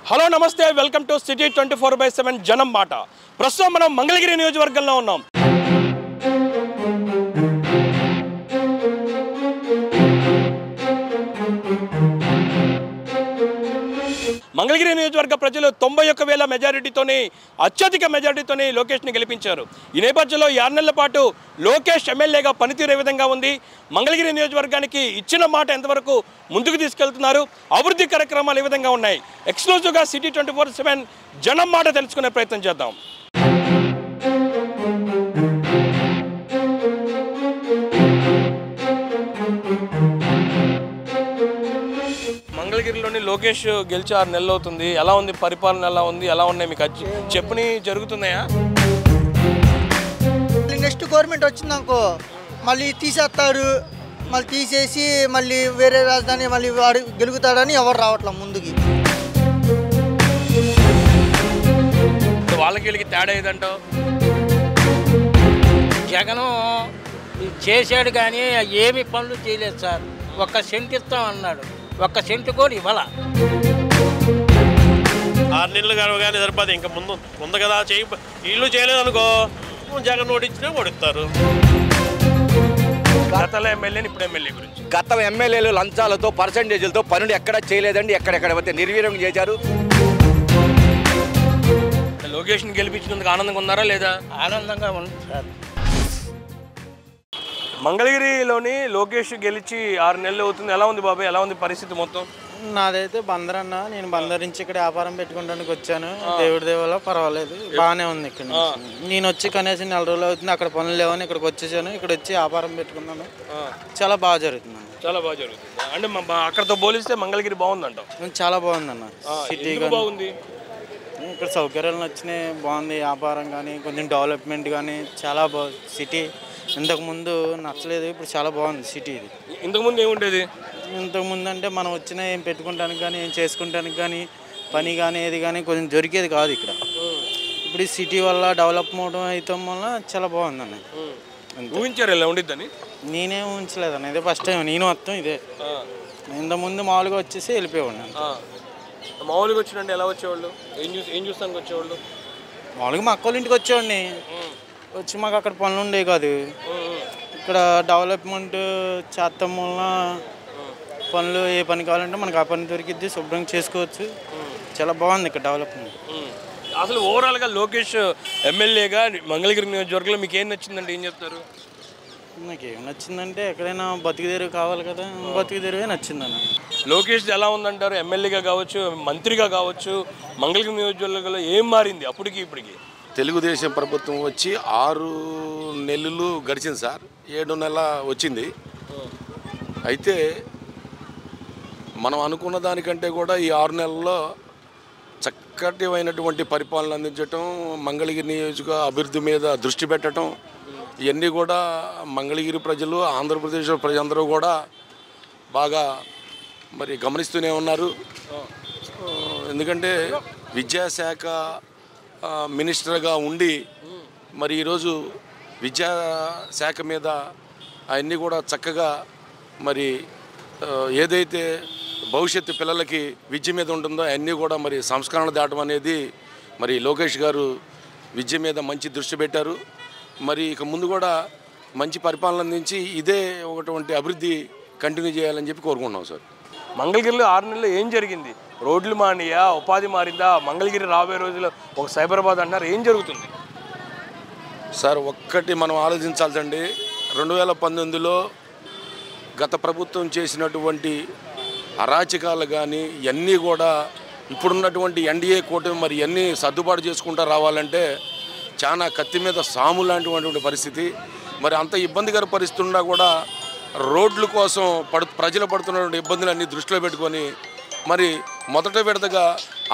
Hello నమస్తే welcome to city 24/7 జనం మాట. ప్రస్తుతం మనం మంగళగిరి నియోజకవర్గంలో ఉన్నాం. మంగళగిరి నియోజకవర్గ ప్రజలు 91,000 మెజారిటీతోనే అత్యధిక మెజారిటీతోనే లోకేష్ని గెలిపించారు. ఈ నేపథ్యంలో 6 నెలల పాటు లోకేష్ ఎమ్మెల్యేగా పనితీరు ఏ విధంగా ఉంది, మంగళగిరి నియోజకవర్గానికి ఇచ్చిన మాట ఎంతవరకు ముందుకు తీసుకెళ్తున్నారు, అభివృద్ధి కార్యక్రమాలు ఏ విధంగా ఉన్నాయి, ఎక్స్క్లూజివ్గా సిటీ 24/7 జనం మాట తెలుసుకునే ప్రయత్నం చేద్దాం. మంగళగిరిలోని లోకేష్ గెలిచి 6 నెలలు అవుతుంది. ఎలా ఉంది పరిపాలన, ఎలా ఉంది, ఎలా ఉన్నాయి మీకు చెప్పని జరుగుతున్నాయా? నెక్స్ట్ గవర్నమెంట్ వచ్చిందనుకో మళ్ళీ తీసేస్తాడు, మళ్ళీ తీసేసి మళ్ళీ వేరే రాజధాని మళ్ళీ వాడు గెలుగుతాడని ఎవరు రావట్లేదు ముందుకి. వాళ్ళకి వీళ్ళకి తేడా ఏదంటావు? జగను చేశాడు కానీ ఏమి పనులు చేయలేదు సార్. 1 సెంట్ ఇస్తాం అన్నాడు, 1 సెంటు కూడా ఇవ్వాల. 6 నెలలు కానీ సరిపోదు, ఇంకా ముందు కదా ఇల్లు చేయలేదు అనుకో జగన్ ఓడించినా ఓడిస్తారు. గత ఎమ్మెల్యేని ఇప్పుడు ఎమ్మెల్యే గురించి. గత ఎమ్మెల్యేలు లంచాలతో పర్సంటేజ్లతో పనులు ఎక్కడ చేయలేదండి, ఎక్కడెక్కడ పోతే నిర్వీర్యం చేశారు. లోకేష్ని గెలిపించినందుకు ఆనందంగా ఉన్నారా లేదా? ఆనందంగా ఉంది సార్. మంగళగిరిలోని లోకేష్ గెలిచి 6 నెలలు అవుతుంది. ఎలా ఉంది బాబాయ్, ఎలా ఉంది పరిస్థితి మొత్తం? నాదైతే బందర్ అన్న, నేను బందర్ నుంచి ఇక్కడ వ్యాపారం పెట్టుకోవడానికి వచ్చాను. దేవుడి దేవల పర్వాలేదు, బాగానే ఉంది. ఇక్కడ నేను వచ్చి కనీసం 4 రోజులు అవుతుంది. అక్కడ పనులు లేవని ఇక్కడికి వచ్చేసాను. ఇక్కడ వచ్చి వ్యాపారం పెట్టుకున్నాను. చాలా బాగా జరుగుతుంది. చాలా బాగా జరుగుతుంది అంటే అక్కడతో పోలిస్తే మంగళగిరి బాగుందంట. చాలా బాగుందన్న. సిటీ బాగుంది, ఇక్కడ సౌకర్యాలు నచ్చినాయి, బాగుంది. వ్యాపారం కానీ కొంచెం డెవలప్మెంట్ కానీ చాలా బాగుంది. సిటీ ఇంతకుముందు నచ్చలేదు, ఇప్పుడు చాలా బాగుంది సిటీ. ఇది ఇంతకుముందు ఏముండేది? ఇంతకుముందు అంటే మనం వచ్చిన ఏం పెట్టుకుంటానికి కానీ ఏం చేసుకుంటానికి కానీ పని కానీ ఏది కానీ కొంచెం దొరికేది కాదు ఇక్కడ. ఇప్పుడు ఈ సిటీ వల్ల డెవలప్ అవడం అయితే వల్ల చాలా బాగుందన్న. ఊహించారు ఇలా ఉండిద్దని? నేనేం ఊహించలేదన్న, ఇదే ఫస్ట్ టైం నేను మొత్తం ఇదే. ఇంతకుముందు మామూలుగా వచ్చేసి వెళ్ళిపోయాడు. మామూలుగా వచ్చినంటే ఎలా వచ్చేవాళ్ళు, ఏం చూస్తానికి వచ్చేవాళ్ళు? మామూలుగా మా అక్క వాళ్ళ ఇంటికి వచ్చేవాడిని. వచ్చి మాకు అక్కడ పనులు ఉండేవి కాదు. ఇక్కడ డెవలప్మెంట్ చేస్తాం వల్ల పనులు ఏ పని కావాలంటే మనకు ఆ పని దొరికిద్ది, శుభ్రంగా చేసుకోవచ్చు. చాలా బాగుంది ఇక్కడ డెవలప్మెంట్. అసలు ఓవరాల్గా లోకేష్ ఎమ్మెల్యేగా మంగళగిరి నియోజకవర్గంలో మీకు ఏం నచ్చిందంటే ఏం చెప్తారు? నాకేం నచ్చిందంటే ఎక్కడైనా బతుకుదేరు కావాలి కదా, బతుకుదేరువే నచ్చిందన్న. లోకేష్ ఎలా ఉందంటారు? ఎమ్మెల్యేగా కావచ్చు, మంత్రిగా కావచ్చు, మంగళగిరి నియోజకవర్గంలో ఏం మారింది అప్పటికి ఇప్పటికి? తెలుగుదేశం ప్రభుత్వం వచ్చి 6 నెలలు గడిచింది సార్, 7 నెలల వచ్చింది. అయితే మనం అనుకున్న దానికంటే కూడా ఈ 6 నెలల్లో చక్కటివైనటువంటి పరిపాలన అందించటం, మంగళగిరి నియోజక అభివృద్ధి మీద దృష్టి పెట్టడం, ఇవన్నీ కూడా మంగళగిరి ప్రజలు, ఆంధ్రప్రదేశ్ ప్రజలందరూ కూడా బాగా మరి గమనిస్తూనే ఉన్నారు. ఎందుకంటే విద్యాశాఖ మినిస్టర్గా ఉండి మరి ఈరోజు విద్యాశాఖ మీద అవన్నీ కూడా చక్కగా మరి ఏదైతే భవిష్యత్తు పిల్లలకి విద్య మీద ఉంటుందో అవన్నీ కూడా మరి సంస్కరణ దాటం అనేది మరి లోకేష్ గారు విద్య మీద మంచి దృష్టి పెట్టారు. మరి ఇక ముందు కూడా మంచి పరిపాలన అందించి ఇదే ఒకటువంటి అభివృద్ధి కంటిన్యూ చేయాలని చెప్పి కోరుకుంటున్నాం సార్. మంగళగిరిలో 6 నెలల్లో ఏం జరిగింది? రోడ్లు మానియా, ఉపాధి మారిందా? మంగళగిరి రాబోయే రోజుల్లో ఒక సైబరాబాద్ అన్నారు, ఏం జరుగుతుంది సార్? ఒక్కటి మనం ఆలోచించాల్సిండి, 2019లో గత ప్రభుత్వం చేసినటువంటి అరాచకాలు కానీ ఇవన్నీ కూడా ఇప్పుడున్నటువంటి ఎన్డీఏ కూటమి మరి ఇవన్నీ సర్దుబాటు చేసుకుంటూ రావాలంటే చాలా కత్తి మీద సాము లాంటివంటి పరిస్థితి. మరి అంత ఇబ్బందికర పరిస్థితి ఉన్నా కూడా రోడ్ల కోసం ప్రజలు పడుతున్నటువంటి ఇబ్బందులన్నీ దృష్టిలో పెట్టుకొని మరి మొదట విడతగా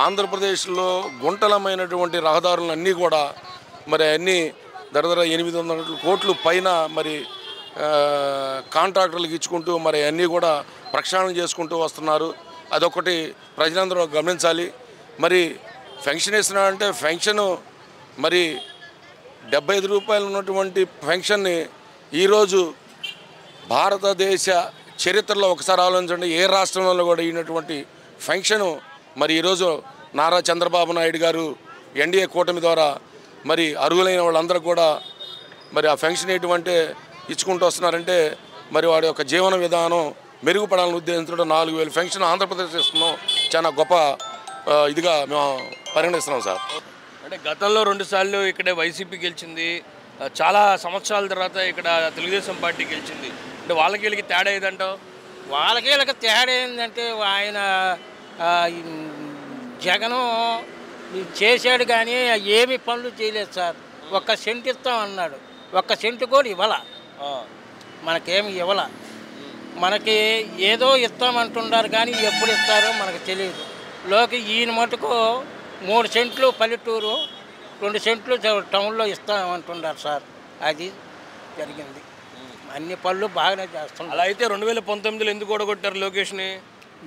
ఆంధ్రప్రదేశ్లో గుంటలమైనటువంటి రహదారులన్నీ కూడా మరి అన్నీ దరదర 800 కోట్ల పైన మరి కాంట్రాక్టర్లకు ఇచ్చుకుంటూ మరి అన్నీ కూడా ప్రక్షాళన చేసుకుంటూ వస్తున్నారు. అదొకటి ప్రజలందరూ గమనించాలి. మరి పెన్షన్ ఇస్తున్నారంటే పెన్షను మరి 75 రూపాయలు ఉన్నటువంటి పెన్షన్ని ఈరోజు భారతదేశ చరిత్రలో ఒకసారి ఆలోచించండి, ఏ రాష్ట్రంలో కూడా అయినటువంటి ఫంక్షన్ మరి ఈరోజు నారా చంద్రబాబు నాయుడు గారు ఎన్డీఏ కూటమి ద్వారా మరి అర్హులైన వాళ్ళందరూ కూడా మరి ఆ పెన్షన్ ఎటువంటి ఇచ్చుకుంటూ వస్తున్నారంటే మరి వాడి యొక్క జీవన విధానం మెరుగుపడాలని ఉద్దేశంతో 4,000 పెన్షన్ ఆంధ్రప్రదేశ్ ఇస్తున్నాం. చాలా గొప్ప ఇదిగా మేము పరిగణిస్తున్నాం సార్. అంటే గతంలో 2 సార్లు ఇక్కడ వైసీపీ గెలిచింది, చాలా సంవత్సరాల తర్వాత ఇక్కడ తెలుగుదేశం పార్టీ గెలిచింది. అంటే వాళ్ళకి వీళ్ళకి తేడా ఏదంటావు? వాళ్ళకి వీళ్ళకి తేడా ఏంటంటే ఆయన జగను చేశాడు కానీ ఏమి పనులు చేయలేదు సార్. 1 సెంట్ ఇస్తాం అన్నాడు, 1 సెంటు కూడా ఇవ్వాల, మనకేమి ఇవ్వాల. మనకి ఏదో ఇస్తామంటున్నారు కానీ ఎప్పుడు ఇస్తారో మనకు తెలియదు. ఈయన మటుకు 3 సెంట్లు పల్లెటూరు, 2 సెంట్లు టౌన్లో ఇస్తామంటున్నారు సార్. అది జరిగింది. అన్ని పనులు బాగానే చేస్తున్నాం. అలా అయితే 2019లో ఎందుకు ఓడగొట్టారు లోకేష్ని?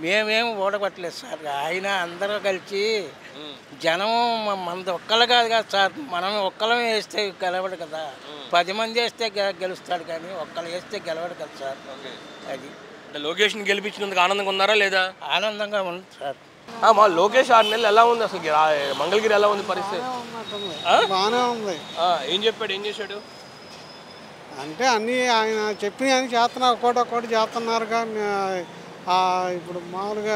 మేమేం ఓడగొట్టలేదు సార్. ఆయన అందరూ కలిసి జనం మనది ఒక్కళ్ళు కాదు సార్, మనం ఒక్కళ్ళమే వేస్తే గెలవడు కదా. 10 మంది వేస్తే గెలుస్తాడు కానీ ఒక్కళ్ళు వేస్తే గెలవడు కదా సార్. అది అంటే లోకేష్ని గెలిపించినందుకు ఆనందంగా ఉన్నారా లేదా? ఆనందంగా ఉంది సార్. మా లోకేష్ 6 నెలలు ఎలా ఉంది అసలు? మంగళగిరి ఎలా ఉంది పరిస్థితి? బాగానే ఉంది. ఏం చెప్పాడు, ఏం చేశాడు? అంటే అన్నీ ఆయన చెప్పినవి అని చేస్తున్నారు, ఒక్కోటి చేస్తున్నారుగా. ఇప్పుడు మామూలుగా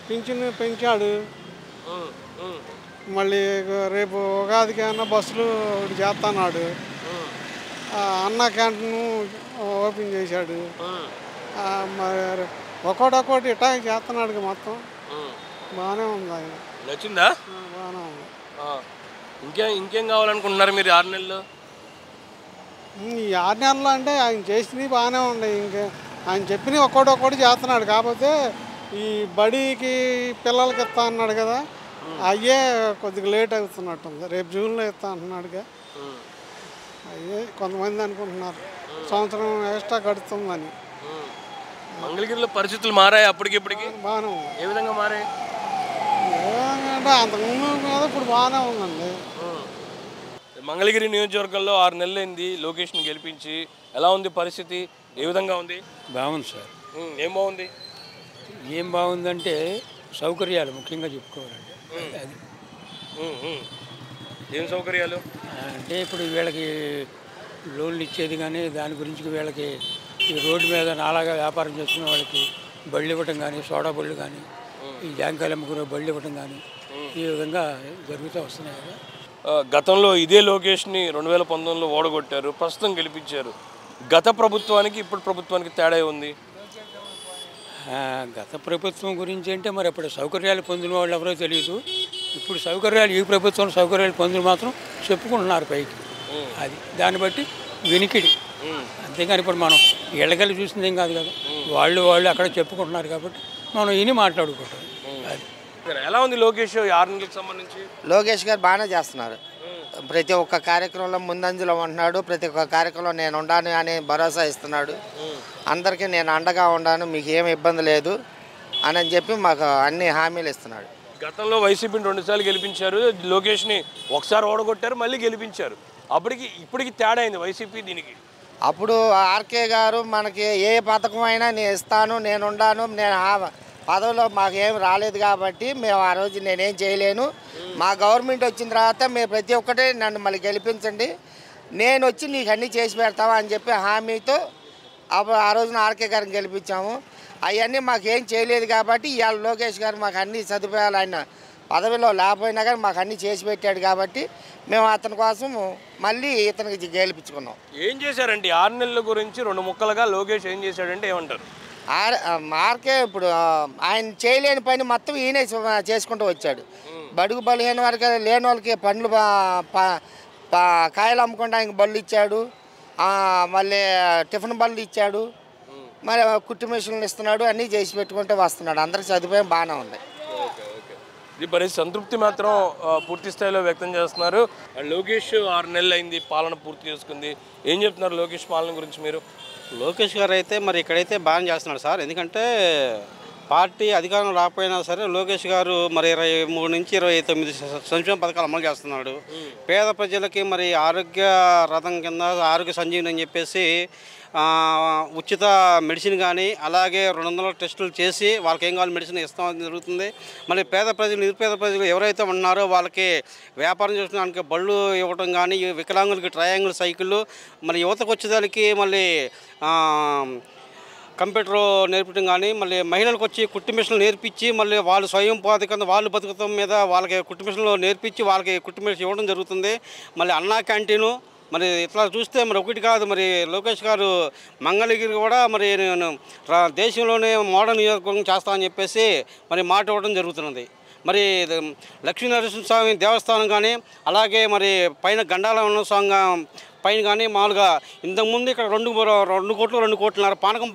పింఛన్ పెంచాడు, మళ్ళీ రేపు ఉగాదికి ఏమన్నా బస్సులు ఒకటి చేస్తున్నాడు, అన్న క్యాంటీన్ ఓపెన్ చేశాడు. మరి ఒక్కోటి ఇట్టా చేస్తున్నాడు. మొత్తం బాగానే ఉంది. ఆయన నచ్చిందా? బాగానే ఉంది. ఇంకేం కావాలనుకుంటున్నారు మీరు 6 నెలలు? ఈ 6 నెలలు అంటే ఆయన చేసినవి బాగానే ఉన్నాయి. ఇంకా ఆయన చెప్పినవి ఒక్కోటి చేస్తున్నాడు. కాకపోతే ఈ బడికి పిల్లలకి ఇస్తా అన్నాడు కదా, అయ్యే కొద్దిగా లేట్ అవుతున్నట్టుంది. రేపు జూన్లో ఇస్తా అంటున్నాడుగా. అయ్యే కొంతమంది అనుకుంటున్నారు సంవత్సరం ఎక్స్ట్రా గడుతుందని. మంగళగిరిలో పరిస్థితులు మారాయి అప్పటికి ఇప్పటికి? బాగానే ఉంది. ఏ విధంగా మారాయి? అంటే అంతకుముందు మీద ఇప్పుడు బాగానే ఉందండి. మంగళగిరి నియోజకవర్గంలో 6 నెలలైంది లోకేష్ని గెలిపించి. ఎలా ఉంది పరిస్థితి? ఏ విధంగా ఉంది? బాగుంది సార్. ఏం బాగుంది? ఏం బాగుందంటే సౌకర్యాలు ముఖ్యంగా చెప్పుకోవాలండి. అది ఏం సౌకర్యాలు అంటే ఇప్పుడు వీళ్ళకి లోన్లు ఇచ్చేది కానీ దాని గురించి వీళ్ళకి ఈ రోడ్డు మీద నాలాగా వ్యాపారం చేసుకునే వాళ్ళకి బళ్ళు ఇవ్వటం కానీ, సోడా బళ్ళు కానీ, ఈ జాంకాయలు అమ్ముకునే బళ్ళు ఇవ్వటం కానీ ఈ విధంగా జరుగుతూ వస్తున్నాయి కదా. గతంలో ఇదే లోకేష్ని 2019లో ఓడగొట్టారు, ప్రస్తుతం గెలిపించారు. గత ప్రభుత్వానికి ఇప్పుడు ప్రభుత్వానికి తేడా ఉంది. గత ప్రభుత్వం గురించి అంటే మరి అప్పుడు సౌకర్యాలు పొందిన వాళ్ళు ఎవరో తెలియదు. ఇప్పుడు సౌకర్యాలు ఈ ప్రభుత్వం సౌకర్యాలు పొందిన మాత్రం చెప్పుకుంటున్నారు పైకి. అది దాన్ని బట్టి వినికిడి. అంతేగాని ఇప్పుడు మనం ఇళ్ళకెళ్ళి చూసింది ఏం కాదు కదా. వాళ్ళు అక్కడ చెప్పుకుంటున్నారు కాబట్టి మనం ఇని మాట్లాడుకుంటాం. అది ఎలా ఉంది లోకేష్ 6 నెలలకు సంబంధించి? లోకేష్ గారు బాగానే చేస్తున్నారు. ప్రతి ఒక్క కార్యక్రమంలో ముందంజలో ఉంటున్నాడు. ప్రతి ఒక్క కార్యక్రమంలో నేను ఉండాను అని భరోసా ఇస్తున్నాడు. అందరికీ నేను అండగా ఉండాను, మీకు ఏమి ఇబ్బంది లేదు అని చెప్పి మాకు అన్ని హామీలు ఇస్తున్నాడు. గతంలో వైసీపీని 2 సార్లు గెలిపించారు, లోకేష్ని ఒకసారి ఓడగొట్టారు, మళ్ళీ గెలిపించారు. ఇప్పటికి తేడా అయింది వైసీపీ దీనికి. అప్పుడు ఆర్కే గారు మనకి ఏ పథకం అయినా నేను ఇస్తాను, నేను ఉండాను, నేను పదవిలో మాకు ఏం రాలేదు కాబట్టి మేము ఆ రోజు నేనేం చేయలేను, మా గవర్నమెంట్ వచ్చిన తర్వాత మీరు ప్రతి ఒక్కటే నన్ను మళ్ళీ గెలిపించండి, నేను వచ్చి నీకు అన్నీ చేసి పెడతావా అని చెప్పి హామీతో అప్పుడు ఆ రోజున ఆర్కే గారిని గెలిపించాము. అవన్నీ మాకేం చేయలేదు కాబట్టి ఇవాళ లోకేష్ గారు మాకు అన్ని సదుపాయాలు ఆయన పదవిలో లేకపోయినా కానీ మాకు అన్నీ చేసి పెట్టాడు కాబట్టి మేము అతని కోసం మళ్ళీ ఇతనికి గెలిపించుకున్నాం. ఏం చేశారండి 6 నెలల గురించి 2 ముక్కలుగా లోకేష్ ఏం చేశాడంటే ఏమంటారు? ఆర్కే ఇప్పుడు ఆయన చేయలేని పని మొత్తం ఈయనే చేసుకుంటూ వచ్చాడు. బడుగు బలహీన వరకు లేని వాళ్ళకి పండ్లు కాయలు అమ్ముకుంటూ ఆయనకి బళ్ళు ఇచ్చాడు, మళ్ళీ టిఫిన్ బళ్ళు ఇచ్చాడు, మరి కుట్టు మిషన్లు ఇస్తున్నాడు, అన్నీ చేసి పెట్టుకుంటూ వస్తున్నాడు. అందరికి సదుపాయం బాగానే ఉంది. ఇది పరిస్థితి సంతృప్తి మాత్రం పూర్తి స్థాయిలో వ్యక్తం చేస్తున్నారు. లోకేష్ 6 నెలలు అయింది, పాలన పూర్తి చేసుకుంది. ఏం చెప్తున్నారు లోకేష్ పాలన గురించి మీరు? లోకేష్ గారు అయితే మరి ఇక్కడైతే బాగా చేస్తున్నాడు సార్. ఎందుకంటే పార్టీ అధికారం రాకపోయినా సరే లోకేష్ గారు మరి 23 నుంచి 29 సంక్షేమ పథకాలు అమలు చేస్తున్నాడు. పేద ప్రజలకి మరి ఆరోగ్య రథం కింద ఆరోగ్య సంజీవని అని చెప్పేసి ఉచిత మెడిసిన్ కానీ అలాగే 200 టెస్టులు చేసి వాళ్ళకి ఏం కావాలి మెడిసిన్ ఇస్తాం జరుగుతుంది. మళ్ళీ పేద ప్రజలు నిరుపేద ప్రజలు ఎవరైతే ఉన్నారో వాళ్ళకి వ్యాపారం చేసుకోవడానికి బళ్ళు ఇవ్వడం కానీ, వికలాంగులకి ట్రయాంగిల్ సైకిళ్ళు, మళ్ళీ యువతకు వచ్చేదానికి మళ్ళీ కంప్యూటర్ నేర్పడం కానీ, మళ్ళీ మహిళలకు వచ్చి కుట్టు మిషన్లు నేర్పించి మళ్ళీ వాళ్ళు స్వయం ఉపాధి కింద వాళ్ళు బతుకుతాం మీద వాళ్ళకి కుట్టు మిషన్లు నేర్పించి వాళ్ళకి కుట్టు మిషన్ ఇవ్వడం జరుగుతుంది. మళ్ళీ అన్నా క్యాంటీను మరి ఇట్లా చూస్తే మరి ఒకటి కాదు, మరి లోకేష్ గారు మంగళగిరి కూడా మరి నేను దేశంలోనే మోడర్న్ నియోజకవర్గం చేస్తామని చెప్పేసి మరి మాట ఇవ్వడం జరుగుతున్నది. మరి లక్ష్మీనరసింహస్వామి దేవస్థానం కానీ అలాగే మరి పైన గండాల స్వామి పైన కానీ మామూలుగా ఇంతకుముందు ఇక్కడ 2 కోట్లు 2 కోట్లన్నర పానకం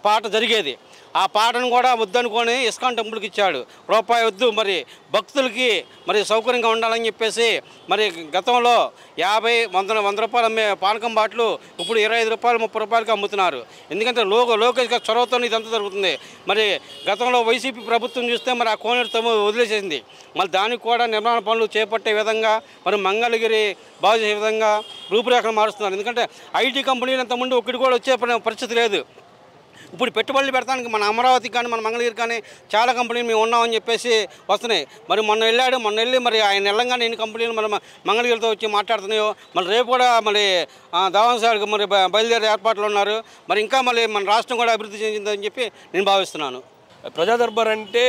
పాట జరిగేది. ఆ పాటను కూడా వద్దనుకొని ఇస్కాన్ టెంపుల్కి ఇచ్చాడు. రూపాయి వద్దు, మరి భక్తులకి మరి సౌకర్యంగా ఉండాలని చెప్పేసి మరి గతంలో 50-100 రూపాయలు అమ్మే పానకం బాటలు ఇప్పుడు 25 రూపాయలు 30 రూపాయలకి అమ్ముతున్నారు. ఎందుకంటే లోకేష్ గారి చొరవతో ఇదంతా జరుగుతుంది. మరి గతంలో వైసీపీ ప్రభుత్వం చూస్తే మరి ఆ కోనేరు వదిలేసేసింది. మళ్ళీ దానికి కూడా నిర్మాణ పనులు చేపట్టే విధంగా మరి మంగళగిరి బాగు చేసే విధంగా రూపురేఖలు మారుస్తున్నారు. ఎందుకంటే ఐటీ కంపెనీలు ఇంతకుముందు ఒకటి కూడా వచ్చే పరిస్థితి లేదు. ఇప్పుడు పెట్టుబడులు పెడతానికి మన అమరావతికి కానీ మన మంగళగిరి కానీ చాలా కంపెనీలు మేము ఉన్నామని చెప్పేసి వస్తున్నాయి. మరి మొన్న వెళ్ళి మరి ఆయన వెళ్ళంగానే ఎన్ని కంపెనీలు మరి మంగళగిరితో వచ్చి మాట్లాడుతున్నాయో, మళ్ళీ రేపు కూడా మరి దావన్ సార్ మరి బయలుదేరే ఏర్పాట్లు ఉన్నారు. మరి ఇంకా మళ్ళీ మన రాష్ట్రం కూడా అభివృద్ధి చెందిందని చెప్పి నేను భావిస్తున్నాను. ప్రజా దర్బార్ అంటే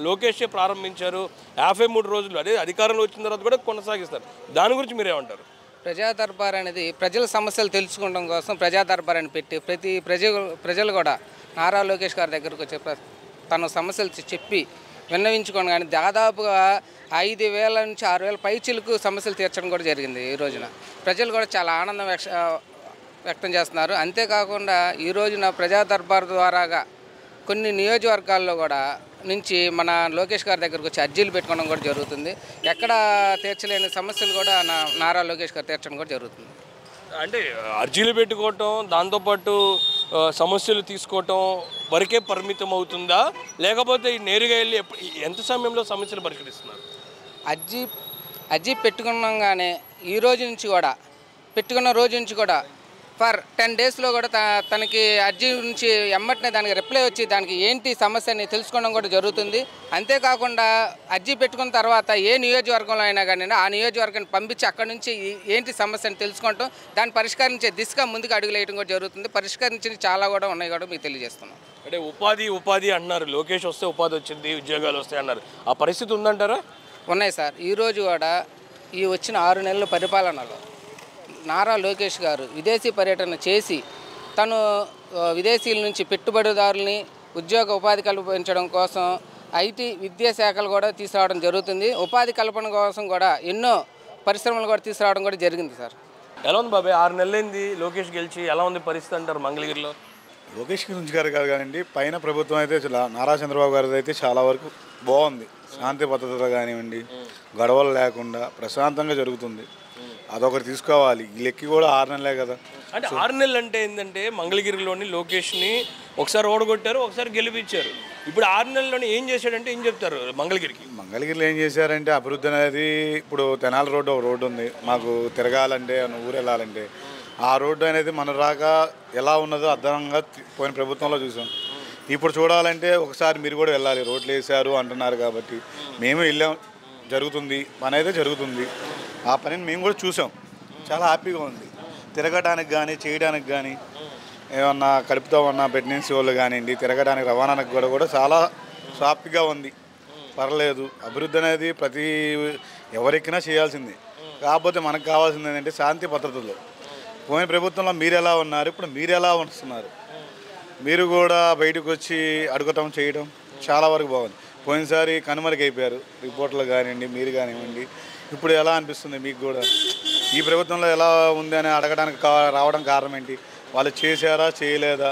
లోకేషే ప్రారంభించారు. 53 రోజులు అదే అధికారంలో వచ్చిన తర్వాత కూడా కొనసాగిస్తారు. దాని గురించి మీరేమంటారు? ప్రజా దర్బార్ అనేది ప్రజల సమస్యలు తెలుసుకోవడం కోసం ప్రజా దర్బార్ అని పెట్టి ప్రతి ప్రజలు కూడా నారా లోకేష్ గారి దగ్గరకు వచ్చి తన సమస్యలు చెప్పి విన్నవించుకోవడం కానీ దాదాపుగా 5,000 నుంచి 6,000 పైచిలకు సమస్యలు తీర్చడం కూడా జరిగింది. ఈ రోజున ప్రజలు కూడా చాలా ఆనందం వ్యక్తం చేస్తున్నారు. అంతేకాకుండా ఈ రోజున ప్రజా దర్బార్ ద్వారాగా కొన్ని నియోజకవర్గాల్లో కూడా నుంచి మన లోకేష్ గారి దగ్గరకు వచ్చి అర్జీలు పెట్టుకోవడం కూడా జరుగుతుంది. ఎక్కడ తీర్చలేని సమస్యలు కూడా నారా లోకేష్ గారు తీర్చడం కూడా జరుగుతుంది. అంటే అర్జీలు పెట్టుకోవటం, దాంతోపాటు సమస్యలు తీసుకోవటం వరకే పరిమితం అవుతుందా, లేకపోతే నేరుగా వెళ్ళి ఎంత సమయంలో సమస్యలు పరిష్కరిస్తున్నారు? అర్జీ పెట్టుకున్నాగానే ఈ రోజు నుంచి కూడా పెట్టుకున్న రోజు నుంచి కూడా ఫర్ 10 డేస్లో కూడా తనకి అర్జీ నుంచి ఎమ్మటనే దానికి రిప్లై వచ్చి దానికి ఏంటి సమస్య అని తెలుసుకోవడం కూడా జరుగుతుంది. అంతేకాకుండా అర్జీ పెట్టుకున్న తర్వాత ఏ నియోజకవర్గంలో అయినా కానీ ఆ నియోజకవర్గాన్ని పంపించి అక్కడి నుంచి ఏంటి సమస్య అని తెలుసుకోవటం, దాన్ని పరిష్కరించే దిశగా ముందుకు అడుగులేయడం కూడా జరుగుతుంది. పరిష్కరించిన చాలా కూడా ఉన్నాయి కూడా మీకు తెలియజేస్తున్నాం. అంటే ఉపాధి అన్నారు, లోకేష్ వస్తే ఉపాధి వచ్చింది, ఉద్యోగాలు వస్తాయి అన్నారు. ఆ పరిస్థితి ఉందంటారా? ఉన్నాయి సార్. ఈరోజు కూడా ఈ వచ్చిన 6 నెలల పరిపాలనలో నారా లోకేష్ గారు విదేశీ పర్యటన చేసి తను విదేశీల నుంచి పెట్టుబడిదారుల్ని ఉపాధి కల్పించడం కోసం ఐటీ విద్యాశాఖలు కూడా తీసుకురావడం జరుగుతుంది. ఉపాధి కల్పన కోసం కూడా ఎన్నో పరిశ్రమలు కూడా తీసుకురావడం కూడా జరిగింది సార్. ఎలా ఉంది బాబాయ్, 6 నెలలైంది లోకేష్ గెలిచి, ఎలా ఉంది పరిస్థితి అంటారు మంగళగిరిలో? లోకేష్ గురించి గారు కాదు కానివ్వండి, పైన ప్రభుత్వం అయితే నారా చంద్రబాబు గారిది అయితే చాలా వరకు బాగుంది. శాంతి భద్రత కానివ్వండి, గొడవలు లేకుండా ప్రశాంతంగా జరుగుతుంది. అదొకటి తీసుకోవాలి. ఈ లెక్కి కూడా 6 నెలలే కదా. అంటే 6 నెలలు అంటే ఏంటంటే మంగళగిరిలోని లోకేష్ని ఒకసారి ఓడగొట్టారు, ఒకసారి గెలిపించారు. ఇప్పుడు 6 నెలల్లోనే ఏం చేశాడంటే ఏం చెప్తారు? మంగళగిరిలో ఏం చేశారంటే అభివృద్ధి అనేది, ఇప్పుడు తెనాలి రోడ్డు ఒక రోడ్డు ఉంది మాకు, తిరగాలంటే ఊరు వెళ్ళాలంటే ఆ రోడ్డు అనేది మన రాక ఎలా ఉన్నదో అర్థంగా పోయిన ప్రభుత్వంలో చూసాం. ఇప్పుడు చూడాలంటే ఒకసారి మీరు కూడా వెళ్ళాలి. రోడ్లు వేసారు అంటున్నారు కాబట్టి మేము వెళ్ళాం, జరుగుతుంది పని అయితే జరుగుతుంది. ఆ పనిని మేము కూడా చూసాం, చాలా హ్యాపీగా ఉంది. తిరగడానికి కానీ చేయడానికి కానీ ఏమన్నా కడుపుతో ఉన్న ప్రెగ్నెన్సీ వాళ్ళు కానివ్వండి, తిరగడానికి రవాణానికి కూడా చాలా సాఫ్ట్గా ఉంది, పర్లేదు. అభివృద్ధి అనేది ప్రతి ఎవరెక్కినా చేయాల్సిందే. కాకపోతే మనకు కావాల్సింది ఏంటంటే శాంతి భద్రతలో. పోయిన ప్రభుత్వంలో మీరు ఎలా ఉన్నారు, ఇప్పుడు మీరు ఎలా వస్తున్నారు, మీరు కూడా బయటకు వచ్చి అడుగుతాం చేయడం చాలా వరకు బాగుంది. పోయినసారి కనుమరుగైపోయారు రిపోర్ట్లు కానివ్వండి, మీరు కానివ్వండి. ఇప్పుడు ఎలా అనిపిస్తుంది మీకు కూడా ఈ ప్రభుత్వంలో ఎలా ఉంది అని అడగడానికి రావడం కారణం ఏంటి? వాళ్ళు చేశారా చేయలేదా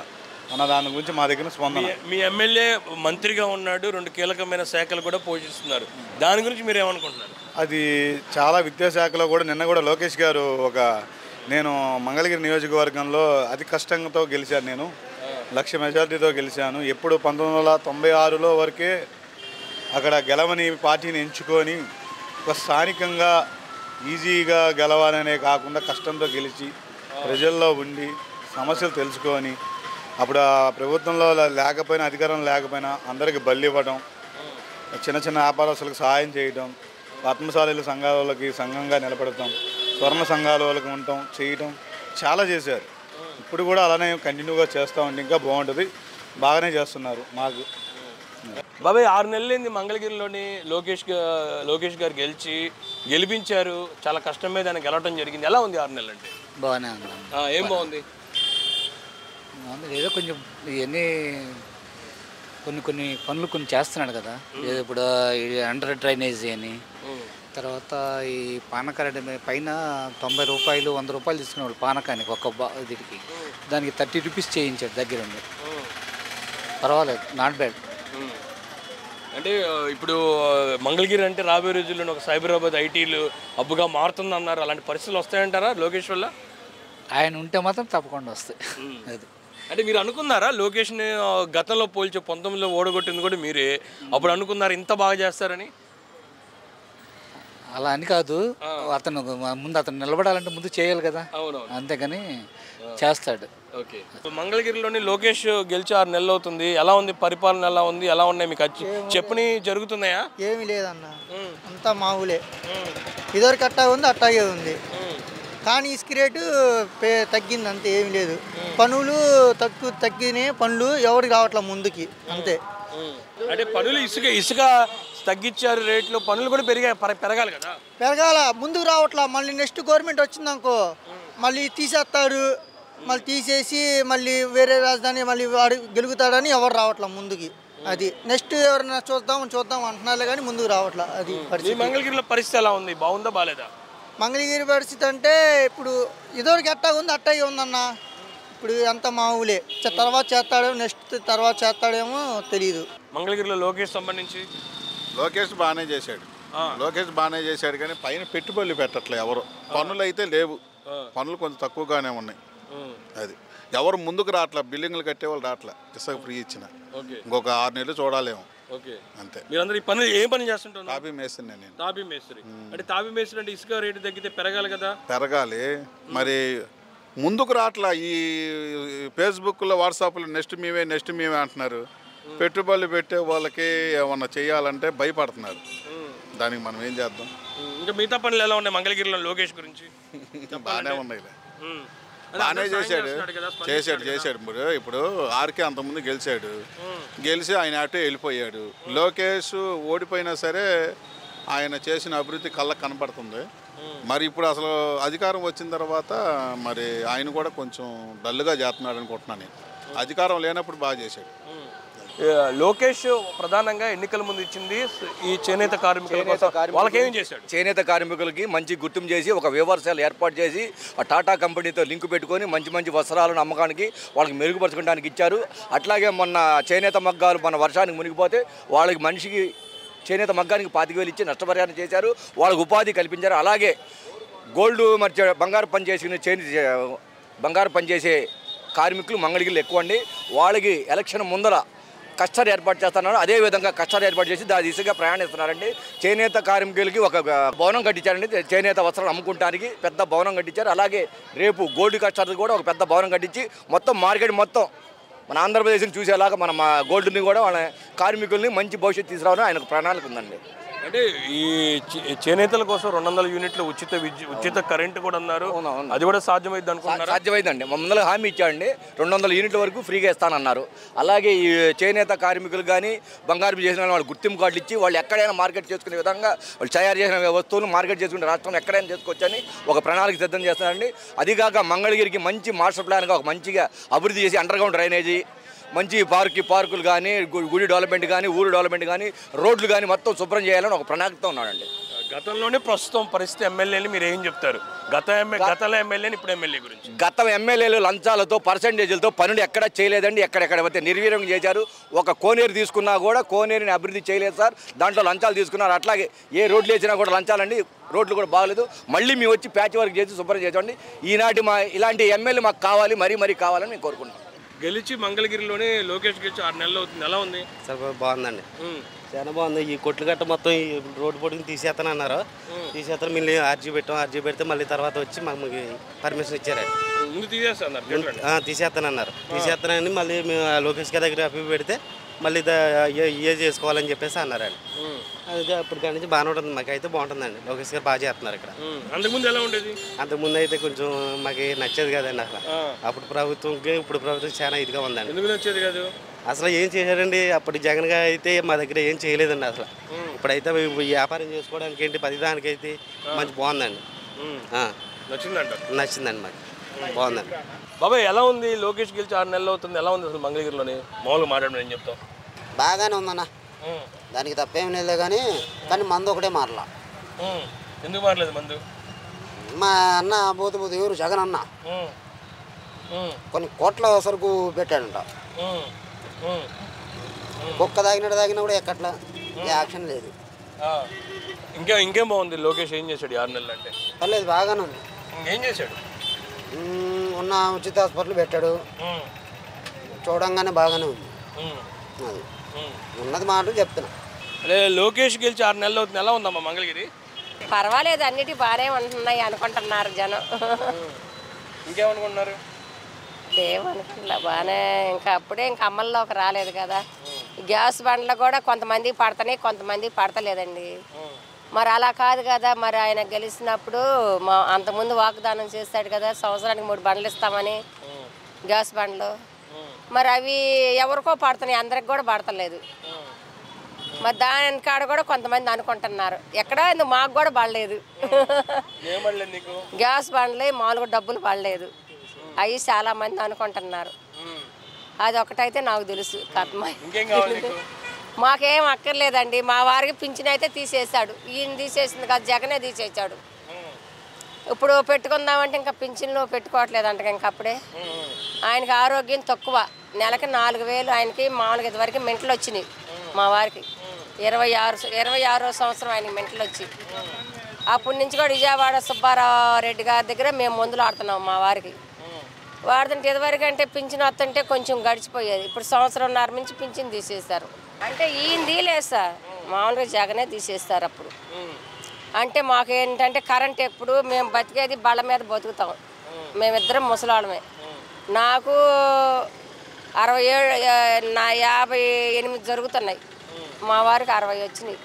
అన్న దాని గురించి మా దగ్గర స్పందన. మీ ఎమ్మెల్యే మంత్రిగా ఉన్నాడు, 2 కీలకమైన శాఖలు కూడా పోషిస్తున్నారు. దాని గురించి మీరు ఏమనుకుంటున్నారు? అది చాలా విద్యాశాఖలో కూడా నిన్న కూడా లోకేష్ గారు నేను మంగళగిరి నియోజకవర్గంలో అతి కష్టంతో గెలిచాను నేను. 1,00,000 మెజార్టీతో గెలిచాను. ఎప్పుడు 1996లో వరకే అక్కడ గెలవని పార్టీని ఎంచుకొని ఒక స్థానికంగా ఈజీగా గెలవాలనే కాకుండా కష్టంతో గెలిచి ప్రజల్లో ఉండి సమస్యలు తెలుసుకొని అప్పుడు ఆ ప్రభుత్వంలో లేకపోయినా అధికారం లేకపోయినా అందరికీ బళ్ళు ఇవ్వడం, చిన్న చిన్న వ్యాపారస్తులకు సహాయం చేయడం, పద్మశాలీల సంఘాలకి సంఘంగా నిలబడటం, స్వర్ణ సంఘాల వాళ్ళకి ఉండటం చేయటం చాలా చేశారు. ఇప్పుడు కూడా అలానే కంటిన్యూగా చేస్తూ ఉంటే ఇంకా బాగుంటుంది. బాగానే చేస్తున్నారు. మాకు బాబాయ్ 6 నెలలైంది మంగళగిరిలోని లోకేష్ గారు గెలిపించారు. చాలా కష్టం మీద ఆయన గెలవడం జరిగింది. ఎలా ఉంది 6 నెలలు అంటే? బాగానే ఉంది. ఏం బాగుంది? ఏదో కొంచెం ఇవన్నీ కొన్ని పనులు చేస్తున్నాడు కదా. ఏదో ఇప్పుడు అండర్ డ్రైనేజీ అని, తర్వాత ఈ పానకారెడ్డి పైన 90 రూపాయలు 100 రూపాయలు తీసుకునేవాళ్ళు పానకానికి ఒక్క దీనికి, దానికి 30 రూపీస్ చేయించాడు దగ్గర ఉంది. పర్వాలేదు, నాట్ బ్యాడ్. అంటే ఇప్పుడు మంగళగిరి అంటే రాబోయే రోజుల్లో ఒక సైబరాబాద్ ఐటీలు హబ్గా మారుతుందన్నారు. అలాంటి పరిస్థితులు వస్తాయంటారా లోకేష్ వల్ల? ఆయన ఉంటే మాత్రం తప్పకుండా వస్తాయి. అది అంటే మీరు అనుకున్నారా లోకేష్ని గతంలో పోల్చి 19లో ఓడగొట్టింది కూడా మీరే, అప్పుడు అనుకున్నారు ఇంత బాగా చేస్తారని? అలా అని కాదు, అతను ముందు అతను నిలబడాలంటే ముందు చేయాలి కదా, అంతేగాని చేస్తాడు. ఓకే. మంగళగిరిలోని లోకేష్ గెలిచి 6 నెలలు అవుతుంది. ఎలా ఉంది పరిపాలన? ఎలా ఉంది? ఎలా ఉన్నాయి మీకు చెప్పని జరుగుతున్నాయా? ఏమీ లేదన్న, అంతా మామూలే. ఇదివరకు అట్టాగే ఉంది, అట్టాగే ఉంది. కానీ ఇసుక రేటు తగ్గింది అంతే, ఏమి లేదు. పనులు తగ్గినాయి, పనులు ఎవరికి రావట్లే ముందుకి, అంతే. అంటే పనులు ఇసుక తగ్గించారు, రేట్లు పనులు కూడా పెరగాలి కదా. పెరగాల, ముందుకు రావట్లా. మళ్ళీ నెక్స్ట్ గవర్నమెంట్ వచ్చిందనుకో మళ్ళీ తీసేస్తాడు, మళ్ళీ తీసేసి మళ్ళీ వేరే రాజధాని మళ్ళీ వాడు గెలుగుతాడని ఎవరు రావట్లా ముందుకి. అది నెక్స్ట్ ఎవరైనా చూద్దాం అంటున్నారు కానీ ముందుకు రావట్లా. అది పరిస్థితి. మంగళగిరిలో పరిస్థితి ఎలా ఉంది? బాగుందా బాగాలేదా? మంగళగిరి పరిస్థితి అంటే ఇప్పుడు ఇదివరకు ఎట్టాగా ఉంది అట్టాగే ఉందన్న. ఇప్పుడు అంత మామూలే. తర్వాత చేస్తాడేమో, నెక్స్ట్ తర్వాత చేస్తాడేమో తెలియదు. మంగళగిరిలో లోకేష్ సంబంధించి లోకేష్ బాగానే చేశాడు కానీ పైన పెట్టుబడులు పెట్టట్లే ఎవరు. పనులు అయితే లేవు, పనులు కొంచెం తక్కువగానే ఉన్నాయి. అది ఎవరు ముందుకు రావట్లే, బిల్డింగ్లు కట్టేవాళ్ళు రావట్లే. ఇసుక ఫ్రీ ఇచ్చిన ఇంకొక 6 నెలలు చూడాలేమో, అంతే. మీరందరూ ఈ పని ఏం పని చేస్తుంటారు? తాపీ మేస్త్రి నేను. తాపీ మేస్త్రి అంటే తాపీ మేస్త్రి అంటే ఇసుక రేటు తగ్గితే పెరగాలి కదా. పెరగాలి మరి, ముందుకు రావట్లా. ఈ ఫేస్బుక్లో వాట్సాప్లో నెక్స్ట్ మేమే అంటున్నారు. పెట్టుబడులు పెట్టే వాళ్ళకి ఏమన్నా చేయాలంటే భయపడుతున్నారు. దానికి మనం ఏం చేద్దాం? ఇంకా మిగతా పనులు ఎలా ఉన్నాయి మంగళగిరిలో లోకేష్ గురించి? బాగానే ఉన్నాయి, బాగానే చేశాడు. ఇప్పుడు ఆర్కే అంతకుముందు గెలిచి ఆయన అటే వెళ్ళిపోయాడు. లోకేష్ ఓడిపోయినా సరే ఆయన చేసిన అభివృద్ధి కళ్ళకు కనపడుతుంది. మరి ఇప్పుడు అసలు అధికారం వచ్చిన తర్వాత మరి ఆయన కూడా కొంచెం డల్గా చేస్తున్నాడు అనుకుంటున్నాను నేను. అధికారం లేనప్పుడు బాగా చేశాడు. లోకేష్ ప్రధానంగా ఎన్నికల ముందు ఇచ్చింది ఈ చేనేత కార్మికులు చేశాడు. చేనేత కార్మికులకి మంచి గుర్తింపు చేసి ఒక వ్యవసాయాలు ఏర్పాటు చేసి ఆ టాటా కంపెనీతో లింక్ పెట్టుకొని మంచి వస్త్రాలను అమ్మకానికి వాళ్ళకి మెరుగుపరచుకోవడానికి ఇచ్చారు. అట్లాగే మొన్న చేనేత మగ్గాలు మన వర్షానికి మునిగిపోతే వాళ్ళకి మనిషికి చేనేత మగ్గానికి 25,000 ఇచ్చి నష్టపరిహారం చేశారు. వాళ్ళకి ఉపాధి కల్పించారు. అలాగే గోల్డ్ మరి బంగారు పనిచేసే కార్మికులు మంగళగిరిలో ఎక్కువ అండి. వాళ్ళకి ఎలక్షన్ ముందర కస్టర్ ఏర్పాటు చేస్తున్నారు. అదేవిధంగా కస్టర్ ఏర్పాటు చేసి దాని దిశగా ప్రయాణిస్తున్నారండి. చేనేత కార్మికులకి ఒక భవనం కట్టించారండి. చేనేత వస్త్రాలు అమ్ముకుంటానికి పెద్ద భవనం కట్టించారు. అలాగే రేపు గోల్డ్ కస్టర్ కూడా ఒక పెద్ద భవనం కట్టించి మొత్తం మార్కెట్ మొత్తం మన ఆంధ్రప్రదేశ్ని చూసేలాగా మన గోల్డ్ని కూడా వాళ్ళ కార్మికుల్ని మంచి భవిష్యత్తు తీసుకురావాలని ఆయనకు ప్రణాళిక ఉందండి. అంటే ఈ చేనేతల కోసం 200 యూనిట్ల ఉచిత కరెంటు కూడా అన్నారు. అది కూడా సాధ్యమైంది అనుకుంటున్నారు? సాధ్యమైందండి. ముందర హామీ ఇచ్చాడండి, 200 యూనిట్ల వరకు ఫ్రీగా ఇస్తానన్నారు. అలాగే ఈ చేనేత కార్మికులు కానీ బంగారు చేసిన వాళ్ళు గుర్తింపు కార్డులు ఇచ్చి వాళ్ళు ఎక్కడైనా మార్కెట్ చేసుకునే విధంగా వాళ్ళు తయారు చేసిన వస్తువులు మార్కెట్ చేసుకునే రాష్ట్రంలో ఎక్కడైనా చేసుకోవచ్చని ఒక ప్రణాళిక సిద్ధం చేస్తున్నారండి. అదిగాక మంగళగిరికి మంచి మాస్టర్ ప్లాన్గా ఒక మంచిగా అభివృద్ధి చేసి అండర్ గ్రౌండ్ డ్రైనేజీ, మంచి పార్కులు కానీ, గుడి డెవలప్మెంట్ కానీ, ఊరు డెవలప్మెంట్ కానీ, రోడ్లు కానీ మొత్తం శుభ్రం చేయాలని ఒక ప్రణాళికతో ఉన్నాడండి. గతంలోనే ప్రస్తుతం పరిస్థితి ఎమ్మెల్యేలు మీరు ఏం చెప్తారు? గతంలో ఎమ్మెల్యేని ఇప్పుడు ఎమ్మెల్యే గురించి? గత ఎమ్మెల్యేలు లంచాలతో పర్సెంటేజ్లతో పనులు ఎక్కడ చేయలేదండి. ఎక్కడెక్కడ నిర్వీర్యం చేశారు. ఒక కోనేరు తీసుకున్నా కూడా కోనేరుని అభివృద్ధి చేయలేదు సార్, దాంట్లో లంచాలు తీసుకున్నారు. అట్లాగే ఏ రోడ్లు వేసినా కూడా లంచాలండి, రోడ్లు కూడా బాగలేదు. మళ్ళీ మేము వచ్చి ప్యాచ్ వర్క్ చేసి శుభ్రం చేసామండి. ఈనాటి ఇలాంటి ఎమ్మెల్యే మాకు కావాలి, మరీ కావాలని మేము కోరుకుంటున్నాం. గెలిచి మంగళగిరిలోనే లోకేష్ గెలిచి 6 నెలలు అవుతుంది. ఎలా ఉంది? సార్ బాగుందండి, చాలా బాగుంది. ఈ కొట్లు గట్ట మొత్తం ఈ రోడ్డు పొడిని తీసేస్తానన్నారు. తీసేస్తాను మళ్ళీ ఆర్జీ పెట్టాం. ఆర్జీ పెడితే మళ్ళీ తర్వాత వచ్చి మాకు పర్మిషన్ ఇచ్చారు. ముందు తీసేస్తానన్నారు. తీసేస్తానన్నారు. తీసేస్తానని మళ్ళీ మేము లోకేష్ గారి దగ్గర అప్పి పెడితే మళ్ళీ ఏ చేసుకోవాలని చెప్పేసి అన్నారండి. అది అప్పుడు కాడి నుంచి బాగానే ఉంటుంది. మాకైతే బాగుంటుందండి. లోకేష్ గారు బాగా చేస్తున్నారు ఇక్కడ. అంతకుముందు ఎలా ఉండేది? అంతకుముందు అయితే కొంచెం మాకు నచ్చేది కదండి అసలు. అప్పుడు ప్రభుత్వంకి ఇప్పుడు ప్రభుత్వం చాలా ఇదిగా ఉందండి. ఎందుకు నచ్చేది కాదు? అసలు ఏం చేశారండి అప్పుడు జగన్ గారు అయితే మా దగ్గర ఏం చేయలేదండి అసలు. ఇప్పుడైతే వ్యాపారం చేసుకోవడానికి ఏంటి ప్రతిదానికి అయితే మంచి బాగుందండి. నచ్చిందండి మాకు, బాగుందండి. బాబాయ్ ఎలా ఉంది? లోకేష్ గెలిచి 6 నెలలు అవుతుంది. ఎలా ఉంది అసలు మంగళగిరిలోని? మామూలుగా మాట్లాడమని ఏం చెప్తావు? బాగానే ఉందన్న, దానికి తప్పేం లేదు. కానీ మందు ఒకటే మారలా. ఎందుకు మారలేదు మందు? మా అన్న పోతు ఎవరు జగన్ అన్న కొన్ని కోట్ల సరుకు పెట్టాడంట. కుక్క తాగినా కూడా ఎక్కట్లా, యాక్షన్ లేదు. ఇంకేం బాగుంది? లోకేష్ ఏం చేశాడు 6 నెలలు అంటే? పర్లేదు, బాగానే ఉంది. ఏం చేశాడు? ఉన్న ఉచిత హాస్పిటల్ పెట్టాడు. చూడంగానే బాగానే ఉంది. అది ఉన్నది మాట చెప్తున్నా. అదే లోకేష్ గెలిచి 6 నెలలు అవుతుంది. ఎలా ఉందమ్మా మంగళగిరి? పర్వాలేదు, అన్నిటి బాగానే ఉంటున్నాయి అనుకుంటున్నారు జనం. ఇంకేమనుకుంటున్నారు? ఏమనుకుంటా బాగానే. ఇంకా అప్పుడే ఇంకా అమల్లోకి రాలేదు కదా. గ్యాస్ బండ్లు కూడా కొంతమంది పడతాయి, కొంతమంది పడతలేదండి. మరి అలా కాదు కదా. మరి ఆయన గెలిచినప్పుడు అంతకుముందు వాగ్దానం చేస్తాడు కదా, సంవత్సరానికి 3 బండ్లు ఇస్తామని, గ్యాస్ బండ్లు. మరి అవి ఎవరికో పడుతున్నాయి, అందరికి కూడా పడతలేదు. మరి దాని కాడ కూడా కొంతమంది అనుకుంటున్నారు. ఎక్కడ మాకు కూడా పడలేదు. గ్యాస్ బండ్లు మామూలుగా డబ్బులు పడలేదు. అవి చాలా మంది అనుకుంటున్నారు. అది ఒకటైతే నాకు తెలుసు. మాకేం అక్కర్లేదండి. మా వారికి పింఛన్ అయితే తీసేశాడు. ఈయన తీసేసింది కాదు, జగనే తీసేసాడు. ఇప్పుడు పెట్టుకుందామంటే ఇంకా పింఛన్లు పెట్టుకోవట్లేదు అంట. ఇంకా అప్పుడే ఆయనకి ఆరోగ్యం తక్కువ. నెలకి 4,000 ఆయనకి మామూలుగా ఇదివరకు మెంటలు వచ్చినాయి. మా వారికి 26వ సంవత్సరం ఆయనకి మెంటలు వచ్చి అప్పటి నుంచి కూడా విజయవాడ సుబ్బారావు రెడ్డి గారి దగ్గర మేము మందులు ఆడుతున్నాం. మా వారికి వాడుతుంటే ఇదివరకు అంటే పింఛన్ వస్తుంటే కొంచెం గడిచిపోయేది. ఇప్పుడు 1.5 సంవత్సరం నుంచి పింఛన్ తీసేస్తారు. అంటే ఈయన తీలేదు సార్, మామూలుగా జగనే తీసేస్తారు. అప్పుడు అంటే మాకేంటంటే కరెంట్ ఎప్పుడు మేము బతికేది బళ్ళ మీద బతుకుతాం. మేమిద్దరం ముసలాళ్ళమే. నాకు 58 జరుగుతున్నాయి. మా వారికి 60 వచ్చినాయి.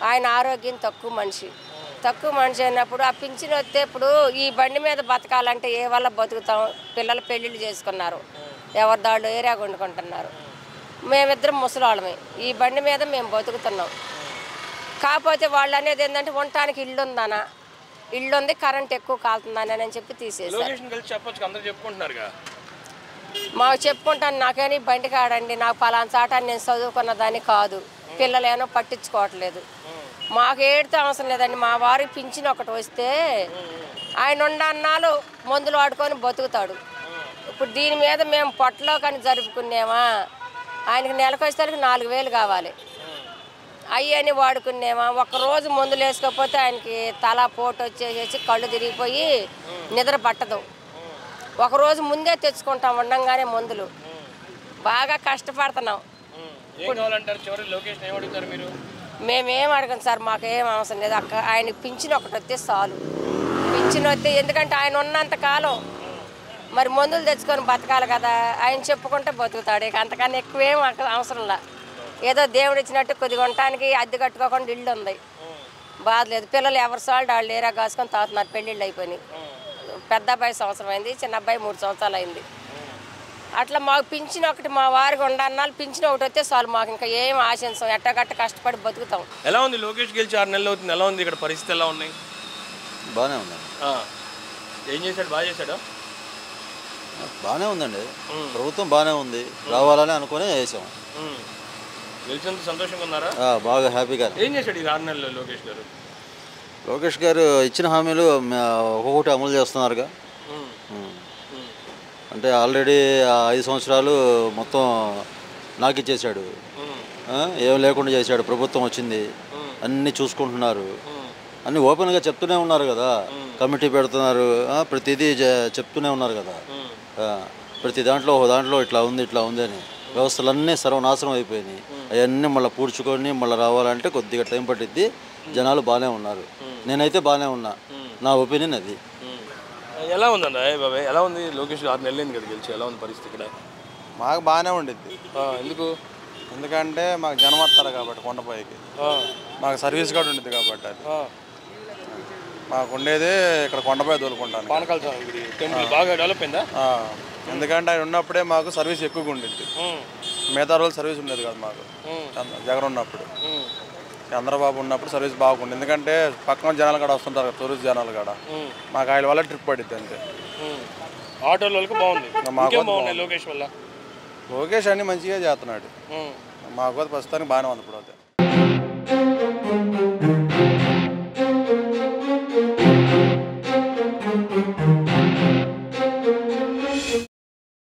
ఆయన ఆరోగ్యం తక్కువ మనిషి అయినప్పుడు ఆ పింఛన్ వస్తే ఇప్పుడు ఈ బండి మీద బతకాలంటే ఏ వల్ల బతుకుతాం? పిల్లలు పెళ్ళిళ్ళు చేసుకున్నారు, ఎవరి దాళ్ళు ఏరియా వండుకుంటున్నారు. మేమిద్దరం ముసలాళ్ళమే. ఈ బండి మీద మేము బతుకుతున్నాం. కాకపోతే వాళ్ళు అనేది ఏంటంటే ఉండటానికి ఇల్లు ఉందనా, ఇల్లు ఉంది, కరెంట్ ఎక్కువ కాలుతుందని అని చెప్పి తీసేసారు. మాకు చెప్పుకుంటాను. నాకేని బండి కాడండి, నాకు పలానా చాట నేను చదువుకున్న దాన్ని కాదు, పిల్లలేనో పట్టించుకోవట్లేదు. మాకు ఏడితే అవసరం లేదండి. మా వారికి పింఛన్ ఒకటి వస్తే ఆయన ఉండన్నాళ్ళు మందులు వాడుకొని బతుకుతాడు. ఇప్పుడు దీని మీద మేము పొట్టలో కానీ జరుపుకునేమా, ఆయనకి నెలకు వచ్చేసరికి 4,000 కావాలి. అయ్యని వాడుకునేమా. ఒక్కరోజు మందులు వేసుకోకపోతే ఆయనకి తల పోటు వచ్చేసి కళ్ళు తిరిగిపోయి నిద్ర పట్టదు. ఒకరోజు ముందే తెచ్చుకుంటాం ఉండంగానే మందులు. బాగా కష్టపడుతున్నాం. మేమేం అడగం సార్, మాకేం అవసరం లేదు. ఆయనకి పింఛన్ ఒకటి వస్తే చాలు. పింఛన్ వస్తే ఎందుకంటే ఆయన ఉన్నంత కాలం మరి మందులు తెచ్చుకొని బతకాలి కదా. ఆయన చెప్పుకుంటే బతుకుతాడు. ఇక అంతకన్నా ఎక్కువేం అవసరంలా. ఏదో దేవుడు ఇచ్చినట్టు కొద్దిగా ఉండటానికి అద్దె కట్టుకోకుండా ఇల్లు ఉంది, బాధ లేదు. పిల్లలు ఎవరి సాల్ట్ వాళ్ళు ఏరా కాసుకొని తాగుతున్నారు. పెళ్ళిళ్ళు అయిపోయినాయి. పెద్ద అబ్బాయి 1 సంవత్సరం అయింది, చిన్న అబ్బాయి 3 సంవత్సరాలు అయింది. అట్లా మాకు పింఛన్ ఒకటి మా వారికి ఉండన్నాళ్ళు పింఛన్ ఒకటి వస్తే చాలు. మాకు ఇంకా ఏం ఆశించాం, ఎట్టగట్ట కష్టపడి బతుకుతాం. ఎలా ఉంది? లోకేష్ గెలిచి 6 నెలలు అవుతుంది. ఎలా ఉంది ఇక్కడ పరిస్థితి? ఎలా ఉన్నాయి? బాగానే ఉంది. ఏం చేశాడు? బాగా చేశాడు? బాగానే ఉందండి. ప్రభుత్వం బాగానే ఉంది. రావాలని అనుకునే వేసాం. గెలిచినంత సంతోషంగా ఉన్నారా? బాగా హ్యాపీగా. ఏం చేశాడు ఈ 6 నెలల్లో లోకేష్ గారు? లోకేష్ గారు ఇచ్చిన హామీలు ఒక్కొక్కటి అమలు చేస్తున్నారుగా. అంటే ఆల్రెడీ 5 సంవత్సరాలు మొత్తం నాకు ఇచ్చేసాడు. ఏం లేకుండా చేశాడు. ప్రభుత్వం వచ్చింది, అన్నీ చూసుకుంటున్నారు, అన్నీ ఓపెన్గా చెప్తూనే ఉన్నారు కదా. కమిటీ పెడుతున్నారు, ప్రతిదీ చెప్తూనే ఉన్నారు కదా. ప్రతి దాంట్లో ఒక దాంట్లో ఇట్లా ఉంది అని వ్యవస్థలన్నీ సర్వనాశనం అయిపోయినాయి. అవన్నీ మళ్ళీ పూడ్చుకొని మళ్ళీ రావాలంటే కొద్దిగా టైం పట్టిద్ది. జనాలు బాగానే ఉన్నారు, నేనైతే బాగానే ఉన్నా, నా ఒపీనియన్ అది. ఎలా ఉందండి బాబాయ్, ఎలా ఉంది? లోకేష్ 6 నెలలు కదా గెలిచి, ఎలా ఉంది పరిస్థితి ఇక్కడ? మాకు బాగానే ఉండిద్ది. ఎందుకు? ఎందుకంటే మాకు జనం వస్తారు కాబట్టి కొండపైకి, మాకు సర్వీస్ కార్డు ఉండిద్ది కాబట్టి. అది మాకు ఉండేది ఇక్కడ కొండపై తోలుకుంటాను. పానకాల టెంపుల్ బాగా డెవలప్ అయిందా? ఎందుకంటే ఆయన ఉన్నప్పుడే మాకు సర్వీస్ ఎక్కువగా ఉండిద్ది. మిగతా రోజులు సర్వీస్ ఉండేది కాదు మాకు. జగన్ ఉన్నప్పుడు, చంద్రబాబు ఉన్నప్పుడు సర్వీస్ బాగుంది. ఎందుకంటే పక్కన జనాలు కూడా వస్తుంటారు కదా, టూరిస్ట్ జనాలు కూడా. మాకు ఆయన వల్ల ట్రిప్ పడిద్ది అంతే. ఆటోల వాళ్ళకి బాగుంది. లోకేష్ అన్ని మంచిగా చేస్తున్నాడు. మాకు ప్రస్తుతానికి బాగానే ఉంది ఇప్పుడు.